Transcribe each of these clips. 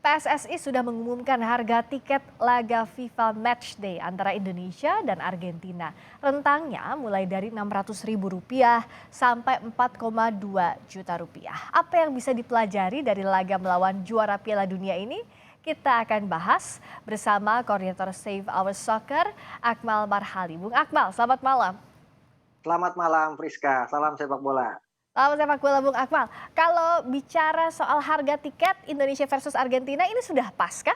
PSSI sudah mengumumkan harga tiket laga FIFA Matchday antara Indonesia dan Argentina. Rentangnya mulai dari Rp600.000 sampai Rp4,2 juta. Apa yang bisa dipelajari dari laga melawan juara Piala Dunia ini? Kita akan bahas bersama koordinator Save Our Soccer, Akmal Marhali. Bung Akmal, selamat malam. Selamat malam Friska, salam sepak bola. Selamat sepak bola Bung Akmal. Kalau bicara soal harga tiket Indonesia versus Argentina ini sudah pas kah?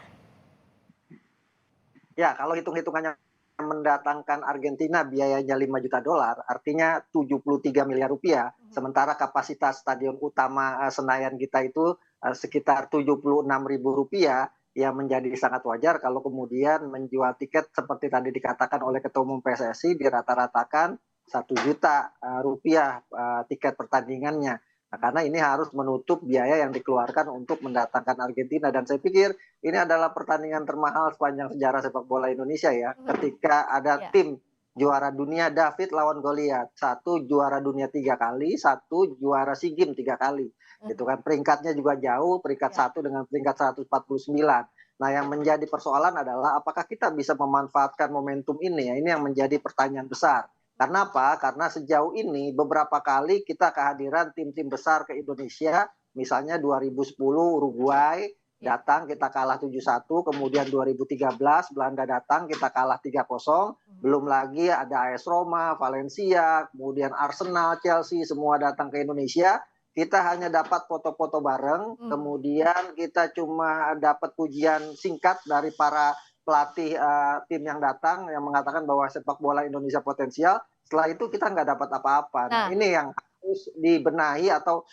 Ya, kalau hitung-hitungannya mendatangkan Argentina biayanya 5 juta dolar, artinya 73 miliar rupiah. Sementara kapasitas stadion utama Senayan kita itu sekitar 76 ribu rupiah, ya menjadi sangat wajar kalau kemudian menjual tiket seperti tadi dikatakan oleh Ketua Umum PSSI dirata-ratakan 1 juta rupiah tiket pertandingannya. Nah, karena ini harus menutup biaya yang dikeluarkan untuk mendatangkan Argentina, dan saya pikir ini adalah pertandingan termahal sepanjang sejarah sepak bola Indonesia ya. Ketika ada Ya. tim juara dunia David lawan Goliat, satu juara dunia 3 kali, satu juara SEA Games 3 kali. Itu kan peringkatnya juga jauh, peringkat Ya. satu dengan peringkat 149. Nah, yang menjadi persoalan adalah apakah kita bisa memanfaatkan momentum ini ya. Ini yang menjadi pertanyaan besar. Karena apa? Karena sejauh ini beberapa kali kita kehadiran tim-tim besar ke Indonesia, misalnya 2010 Uruguay Ya. datang kita kalah 7-1, kemudian 2013 Belanda datang kita kalah 3-0, belum lagi ada AS Roma, Valencia, kemudian Arsenal, Chelsea semua datang ke Indonesia. Kita hanya dapat foto-foto bareng, kemudian kita cuma dapat pujian singkat dari para pelatih tim yang datang yang mengatakan bahwa sepak bola Indonesia potensial. Setelah itu kita nggak dapat apa-apa. Nah, Nah, ini yang harus dibenahi atau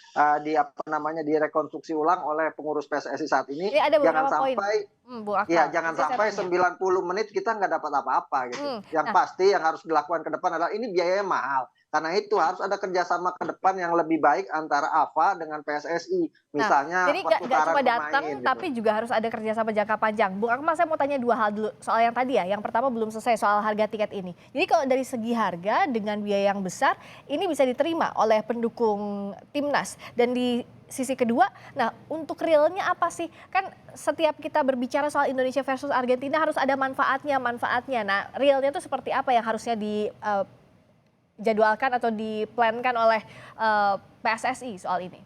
direkonstruksi ulang oleh pengurus PSSI saat ini. ini ada Jangan beberapa poin, sampai Bung ya Akmal. jangan Bisa saya sampai tanya? 90 menit kita nggak dapat apa-apa gitu. Yang Nah, pasti yang harus dilakukan ke depan adalah ini biayanya mahal. Karena itu harus ada kerjasama ke depan yang lebih baik antara AFA dengan PSSI. Nah, Misalnya jadi nggak cuma pertukaran datang, pemain gitu. tapi juga harus ada kerjasama jangka panjang. Bung Akmal, saya mau tanya dua hal dulu soal yang tadi ya. Yang pertama belum selesai soal harga tiket ini. Jadi kalau dari segi harga dengan biaya yang besar, ini bisa diterima oleh pendukung timnas. Dan di sisi kedua, nah untuk realnya apa sih? Kan setiap kita berbicara soal Indonesia versus Argentina harus ada manfaatnya. Nah, realnya itu seperti apa yang harusnya dijadwalkan atau diplankan oleh PSSI soal ini?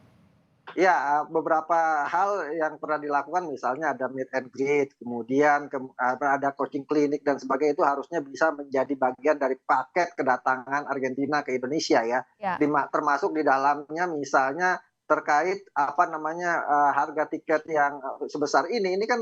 Ya, beberapa hal yang pernah dilakukan misalnya ada meet and greet, kemudian ada coaching klinik dan sebagainya itu harusnya bisa menjadi bagian dari paket kedatangan Argentina ke Indonesia ya. Ya. Termasuk di dalamnya misalnya terkait harga tiket yang sebesar ini kan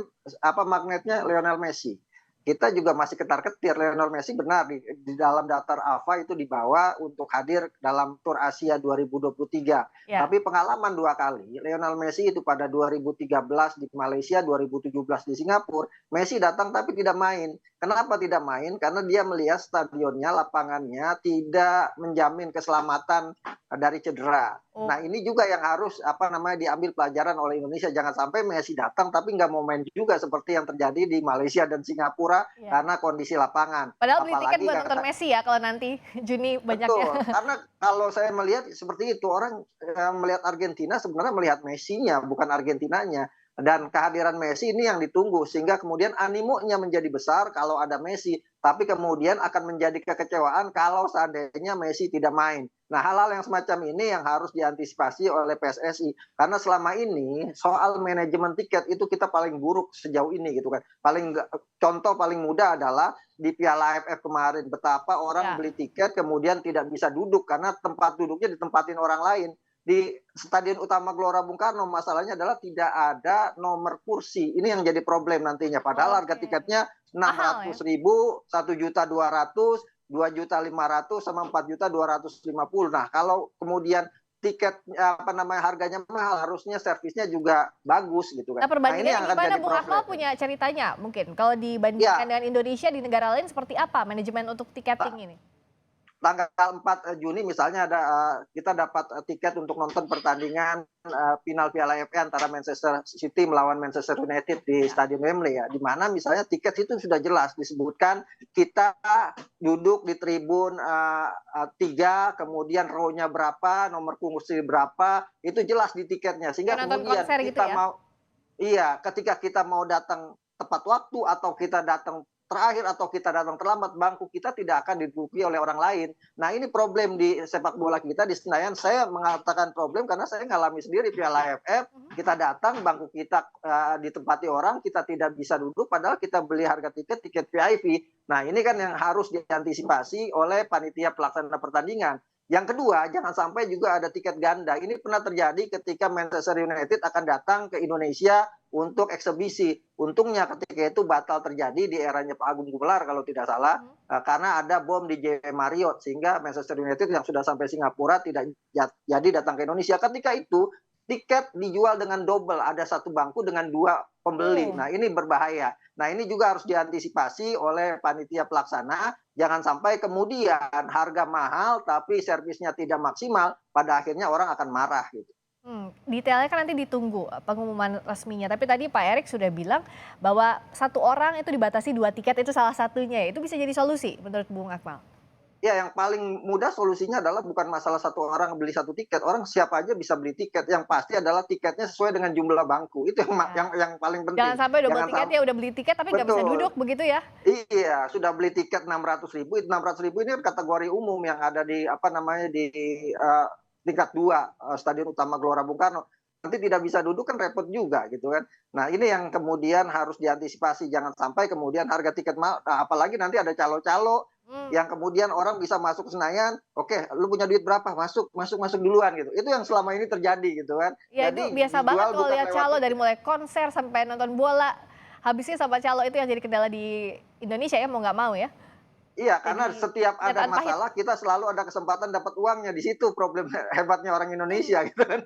magnetnya Lionel Messi. Kita juga masih ketar-ketir. Lionel Messi benar di dalam daftar AFA itu dibawa untuk hadir dalam Tour Asia 2023. Ya. Tapi pengalaman 2 kali, Lionel Messi itu pada 2013 di Malaysia, 2017 di Singapura, Messi datang tapi tidak main. Kenapa tidak main? Karena dia melihat stadionnya, lapangannya tidak menjamin keselamatan dari cedera. Oh, Nah, ini juga yang harus diambil pelajaran oleh Indonesia. Jangan sampai Messi datang tapi nggak mau main juga seperti yang terjadi di Malaysia dan Singapura iya. karena kondisi lapangan. Padahal beli tiket Apalagi buat nonton Messi ya kalau nanti Juni banyaknya. betul, karena kalau saya melihat seperti itu, orang melihat Argentina sebenarnya melihat Messi-nya, bukan Argentinanya. Dan kehadiran Messi ini yang ditunggu, sehingga kemudian animonya menjadi besar kalau ada Messi, tapi kemudian akan menjadi kekecewaan kalau seandainya Messi tidak main. Nah, hal-hal yang semacam ini yang harus diantisipasi oleh PSSI. Karena selama ini soal manajemen tiket itu kita paling buruk sejauh ini gitu kan. Contoh paling mudah adalah di Piala AFF kemarin, betapa orang Ya. beli tiket kemudian tidak bisa duduk karena tempat duduknya ditempatin orang lain. Di Stadion Utama Gelora Bung Karno masalahnya adalah tidak ada nomor kursi. Ini yang jadi problem nantinya. Padahal harga Oke. tiketnya enam Mahal ya? ratus ribu, 1.200.000, 2.500.000 sama 4.250.000. Nah, kalau kemudian tiket harganya mahal, harusnya servisnya juga bagus gitu Nah, kan. Nah, ini perbandingannya yang akan gimana jadi Bung Akmal, problem. punya ceritanya mungkin? Kalau dibandingkan Ya, dengan Indonesia di negara lain seperti apa manajemen untuk tiketing ini? tanggal 4 Juni misalnya kita dapat tiket untuk nonton pertandingan final Piala AFF antara Manchester City melawan Manchester United di Ya. Stadion Wembley ya, di mana misalnya tiket itu sudah jelas disebutkan kita duduk di tribun 3, kemudian row-nya berapa, nomor kursi berapa, itu jelas di tiketnya, sehingga Kayak nonton kemudian konser gitu kita ya? mau Iya, ketika kita mau datang tepat waktu atau kita datang terakhir atau kita datang terlambat, bangku kita tidak akan diduduki oleh orang lain. Nah, ini problem di sepak bola kita di Senayan. Saya mengatakan problem karena saya ngalami sendiri Piala AFF, Mhm. kita datang bangku kita ditempati orang, kita tidak bisa duduk padahal kita beli harga tiket tiket VIP. Nah, ini kan yang harus diantisipasi oleh panitia pelaksana pertandingan. Yang kedua, jangan sampai juga ada tiket ganda. Ini pernah terjadi ketika Manchester United akan datang ke Indonesia untuk eksebisi. Untungnya ketika itu batal terjadi di eranya Pak Agung Gumelar kalau tidak salah, Mhm. karena ada bom di JW Marriott sehingga Manchester United yang sudah sampai Singapura tidak jadi datang ke Indonesia. Ketika itu tiket dijual dengan double, ada satu bangku dengan dua pembeli. Oh. Nah, ini berbahaya. Nah, ini juga harus diantisipasi oleh panitia pelaksana. Jangan sampai kemudian harga mahal tapi servisnya tidak maksimal, pada akhirnya orang akan marah gitu. Detailnya kan nanti ditunggu pengumuman resminya. Tapi tadi Pak Erik sudah bilang bahwa satu orang itu dibatasi 2 tiket itu salah satunya. Itu bisa jadi solusi menurut Bung Akmal? Ya, yang paling mudah solusinya adalah bukan masalah satu orang beli satu tiket, orang siapa aja bisa beli tiket. Yang pasti adalah tiketnya sesuai dengan jumlah bangku. Itu yang Ya. yang paling Jangan penting. sampai double Jangan tiket ya, udah beli tiket tapi nggak bisa duduk betul. begitu ya? Iya, sudah beli tiket 600.000, 600.000 ini kategori umum yang ada di apa namanya di tingkat 2 Stadion Utama Gelora Bung Karno. Nanti tidak bisa duduk kan repot juga gitu kan. Nah, ini yang kemudian harus diantisipasi jangan sampai kemudian harga tiket mahal. Nah, apalagi nanti ada calo-calo Mmm, yang kemudian orang bisa masuk ke Senayan, "Oke, lu punya duit berapa? Masuk masuk masuk duluan," gitu. Itu yang selama ini terjadi gitu kan. ya itu Jadi biasa banget dijual kalau bukan lihat lewat calo dari tiket. mulai konser sampai nonton bola, habisnya sama calo itu yang jadi kendala di Indonesia ya, mau nggak mau ya. Iya, karena Jadi setiap ada kenyataan pahit. masalah kita selalu ada kesempatan dapat uangnya, di situ problem hebatnya orang Indonesia gitu kan.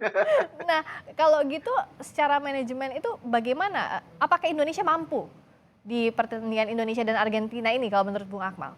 Nah, kalau gitu secara manajemen itu bagaimana? Apakah Indonesia mampu di pertandingan Indonesia dan Argentina ini kalau menurut Bung Akmal?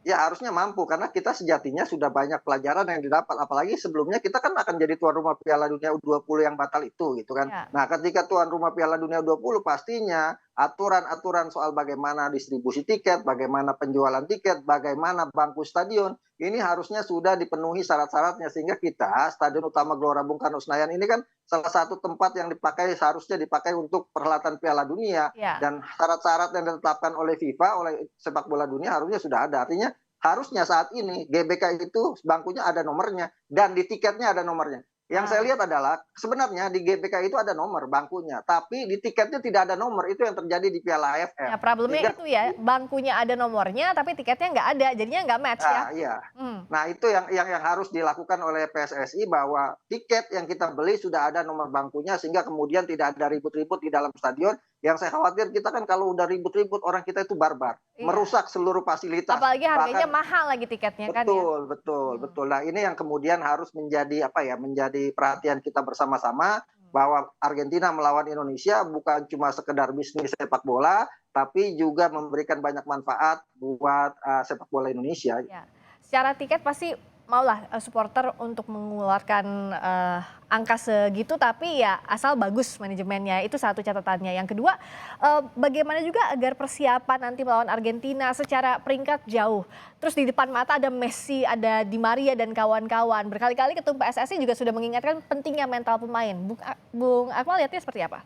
Ya harusnya mampu karena kita sejatinya sudah banyak pelajaran yang didapat, apalagi sebelumnya kita kan akan jadi tuan rumah Piala Dunia U20 yang batal itu gitu kan. Ya, Nah, ketika tuan rumah Piala Dunia U20 pastinya aturan-aturan soal bagaimana distribusi tiket, bagaimana penjualan tiket, bagaimana bangku stadion, ini harusnya sudah dipenuhi syarat-syaratnya sehingga kita Stadion Utama Gelora Bung Karno Senayan ini kan salah satu tempat yang dipakai seharusnya dipakai untuk perhelatan Piala Dunia ya. dan syarat-syarat yang ditetapkan oleh FIFA, oleh sepak bola dunia harusnya sudah ada. Artinya harusnya saat ini GBK itu bangkunya ada nomornya dan di tiketnya ada nomornya. Yang saya Ah. lihat adalah sebenarnya di GBK itu ada nomor bangkunya, tapi di tiketnya tidak ada nomor. Itu yang terjadi di Piala AFF. Nah, problemnya Sehingga itu ya, bangkunya ada nomornya tapi tiketnya nggak ada, jadinya nggak match ya. iya. Hmm. Nah, itu yang harus dilakukan oleh PSSI bahwa tiket yang kita beli sudah ada nomor bangkunya sehingga kemudian tidak ada ribut-ribut di dalam stadion. Yang saya khawatir kita kan kalau udah ribut-ribut orang kita itu barbar, Iya, merusak seluruh fasilitas. apalagi harganya Bahkan mahal lagi tiketnya kan ya. betul betul Hmm. betul. Nah, ini yang kemudian harus menjadi apa ya, menjadi perhatian kita bersama-sama Hmm. bahwa Argentina melawan Indonesia bukan cuma sekedar bisnis sepak bola, tapi juga memberikan banyak manfaat buat sepak bola Indonesia. Ya, secara tiket pasti maulah supporter untuk mengeluarkan angka segitu, tapi ya asal bagus manajemennya, itu satu catatannya. Yang kedua, bagaimana juga agar persiapan nanti melawan Argentina secara peringkat jauh. Terus di depan mata ada Messi, ada Di Maria dan kawan-kawan. Berkali-kali Ketum PSSI juga sudah mengingatkan pentingnya mental pemain. Bung Akmal lihatnya seperti apa?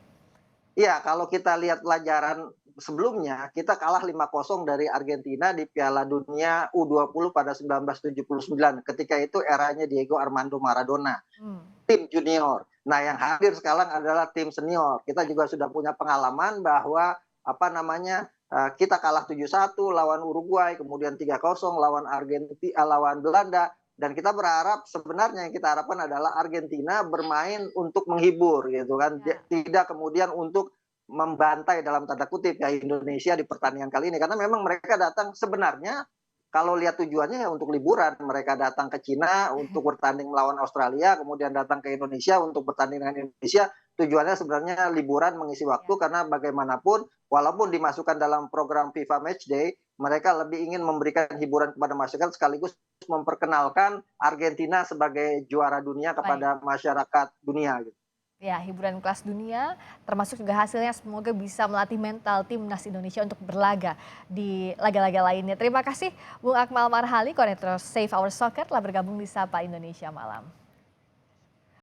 Iya, kalau kita lihat pelajaran sebelumnya, kita kalah 5-0 dari Argentina di Piala Dunia U20 pada 1979. Ketika itu eranya Diego Armando Maradona, Hmm. tim junior. Nah, yang hadir sekarang adalah tim senior. Kita Ya. juga sudah punya pengalaman bahwa apa namanya kita kalah 7-1 lawan Uruguay, kemudian 3-0 lawan Argentina, lawan Belanda. Dan kita berharap sebenarnya yang kita harapkan adalah Argentina bermain untuk menghibur gitu kan, Ya. tidak kemudian untuk membantai dalam tanda kutip ya Indonesia di pertandingan kali ini karena memang mereka datang sebenarnya kalau lihat tujuannya ya untuk liburan. Mereka datang ke Cina untuk bertanding melawan Australia, kemudian datang ke Indonesia untuk bertanding dengan Indonesia. Tujuannya sebenarnya liburan mengisi waktu Ya. karena bagaimanapun walaupun dimasukkan dalam program FIFA Matchday, mereka lebih ingin memberikan hiburan kepada masyarakat sekaligus memperkenalkan Argentina sebagai juara dunia Baik. kepada masyarakat dunia gitu. Ya, hiburan kelas dunia, termasuk juga hasilnya semoga bisa melatih mental timnas Indonesia untuk berlaga di laga-laga lainnya. Terima kasih Bung Akmal Marhali, koordinator Save Our Soccer telah bergabung di Sapa Indonesia Malam.